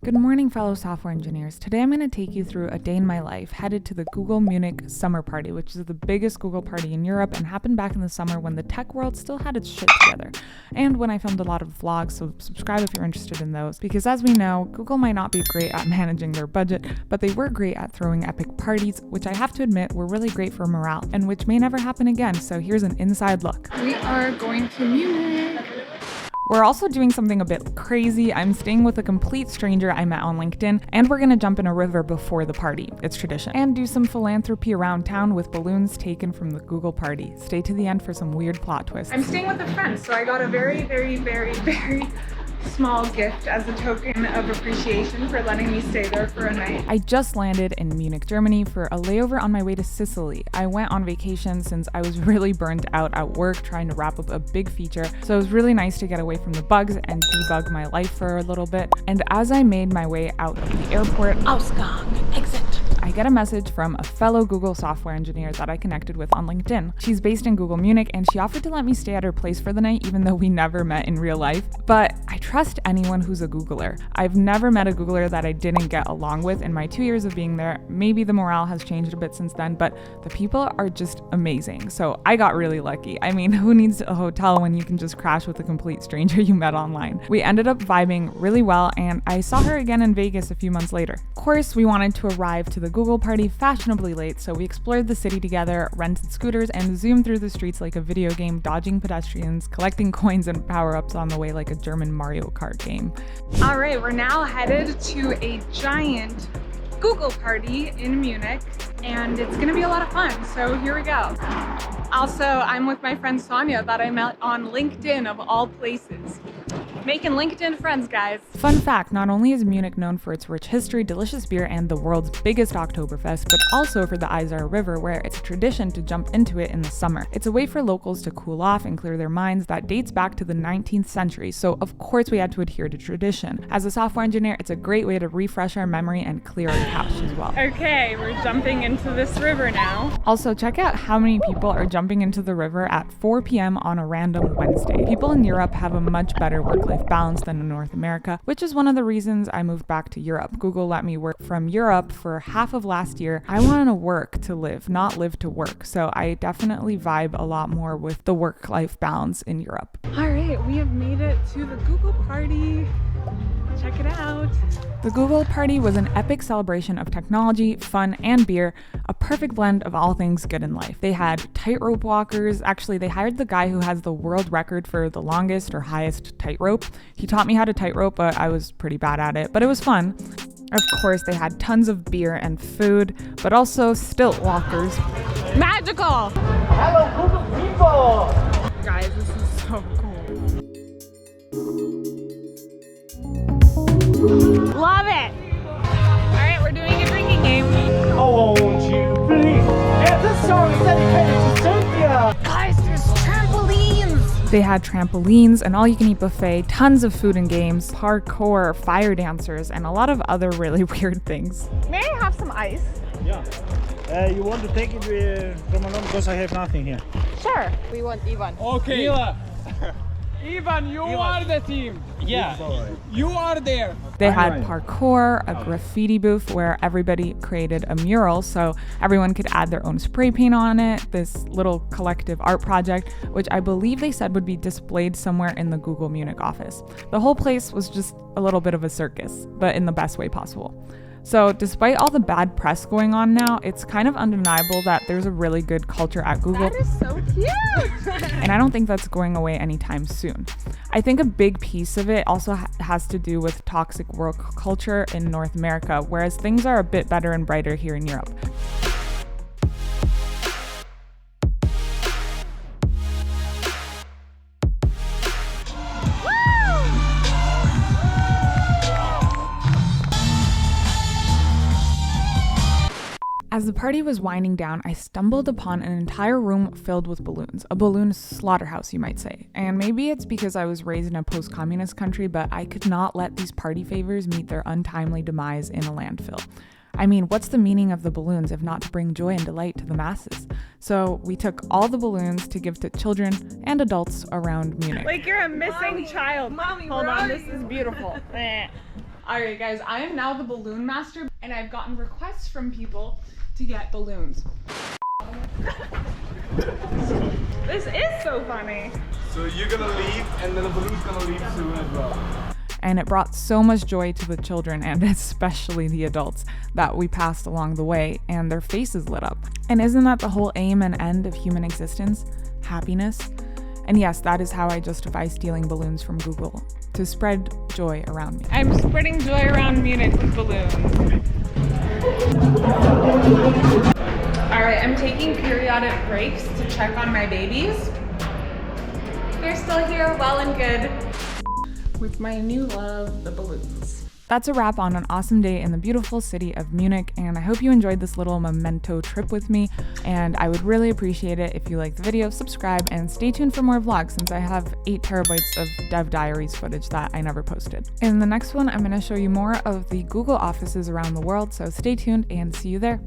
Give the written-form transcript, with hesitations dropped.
Good morning, fellow software engineers. Today I'm going to take you through a day in my life headed to the Google Munich Summer Party, which is the biggest Google party in Europe and happened back in the summer when the tech world still had its shit together. And when I filmed a lot of vlogs, so subscribe if you're interested in those. Because as we know, Google might not be great at managing their budget, but they were great at throwing epic parties, which I have to admit were really great for morale and which may never happen again. So here's an inside look. We are going to Munich. We're also doing something a bit crazy. I'm staying with a complete stranger I met on LinkedIn, and we're gonna jump in a river before the party. It's tradition. And do some philanthropy around town with balloons taken from the Google party. Stay to the end for some weird plot twists. I'm staying with a friend, so I got a very small gift as a token of appreciation for letting me stay there for a night. I just landed in Munich, Germany for a layover on my way to Sicily. I went on vacation since I was really burned out at work trying to wrap up a big feature, so it was really nice to get away from the bugs and debug my life for a little bit. And as I made my way out of the airport, Ausgang, exit, I get a message from a fellow Google software engineer that I connected with on LinkedIn. She's based in Google Munich and she offered to let me stay at her place for the night even though we never met in real life. But I trust anyone who's a Googler. I've never met a Googler that I didn't get along with in my 2 years of being there. Maybe the morale has changed a bit since then, but the people are just amazing. So I got really lucky. I mean, who needs a hotel when you can just crash with a complete stranger you met online? We ended up vibing really well and I saw her again in Vegas a few months later. Of course, we wanted to arrive to the Google party fashionably late, so we explored the city together, rented scooters, and zoomed through the streets like a video game, dodging pedestrians, collecting coins and power-ups on the way like a German Mario Kart game. All right, we're now headed to a giant Google party in Munich, and it's gonna be a lot of fun, so here we go. Also, I'm with my friend Sonia that I met on LinkedIn of all places. Making LinkedIn friends, guys. Fun fact, not only is Munich known for its rich history, delicious beer, and the world's biggest Oktoberfest, but also for the Isar River, where it's a tradition to jump into it in the summer. It's a way for locals to cool off and clear their minds that dates back to the 19th century, so of course we had to adhere to tradition. As a software engineer, it's a great way to refresh our memory and clear our cache as well. Okay, we're jumping into this river now. Also, check out how many people are jumping into the river at 4 p.m. on a random Wednesday. People in Europe have a much better work-life balance than in North America, which is one of the reasons I moved back to Europe. Google let me work from Europe for half of last year. I want to work to live, not live to work. So I definitely vibe a lot more with the work-life balance in Europe. All right, we have made it to the Google party. Check it out. The Google party was an epic celebration of technology, fun, and beer, a perfect blend of all things good in life. They had tightrope walkers. Actually, they hired the guy who has the world record for the longest or highest tightrope. He taught me how to tightrope, but I was pretty bad at it, but it was fun. Of course, they had tons of beer and food, but also stilt walkers. Magical! Hello, Google people! Guys, this is so cool. Love it! Alright, we're doing a drinking game. Oh, won't you please? And this song is dedicated to Cynthia! Guys, there's trampolines! They had trampolines, an all-you-can-eat buffet, tons of food and games, parkour, fire dancers, and a lot of other really weird things. May I have some ice? Yeah. You want to take it from along because I have nothing here. Sure. We want Ivan. Okay. Ivan, you are the team. Yeah. You are there. They had parkour, a graffiti booth where everybody created a mural so everyone could add their own spray paint on it, this little collective art project, which I believe they said would be displayed somewhere in the Google Munich office. The whole place was just a little bit of a circus, but in the best way possible. So despite all the bad press going on now, it's kind of undeniable that there's a really good culture at Google. That is so cute! And I don't think that's going away anytime soon. I think a big piece of it also has to do with toxic work culture in North America, whereas things are a bit better and brighter here in Europe. As the party was winding down, I stumbled upon an entire room filled with balloons, a balloon slaughterhouse, you might say. And maybe it's because I was raised in a post-communist country, but I could not let these party favors meet their untimely demise in a landfill. I mean, what's the meaning of the balloons if not to bring joy and delight to the masses? So we took all the balloons to give to children and adults around Munich. Like you're a missing child. Mommy, hold on, this is beautiful. All right, guys, I am now the balloon master, and I've gotten requests from people to get balloons. This is so funny. So you're gonna leave, and then the balloon's gonna leave soon as well. And it brought so much joy to the children, and especially the adults, that we passed along the way, and their faces lit up. And isn't that the whole aim and end of human existence? Happiness? And yes, that is how I justify stealing balloons from Google, to spread joy around me. I'm spreading joy around Munich with balloons. All right, I'm taking periodic breaks to check on my babies. They're still here, well and good. With my new love, the balloons. That's a wrap on an awesome day in the beautiful city of Munich, and I hope you enjoyed this little memento trip with me, and I would really appreciate it if you liked the video, subscribe, and stay tuned for more vlogs since I have 8 terabytes of Dev Diaries footage that I never posted. In the next one, I'm going to show you more of the Google offices around the world, so stay tuned and see you there.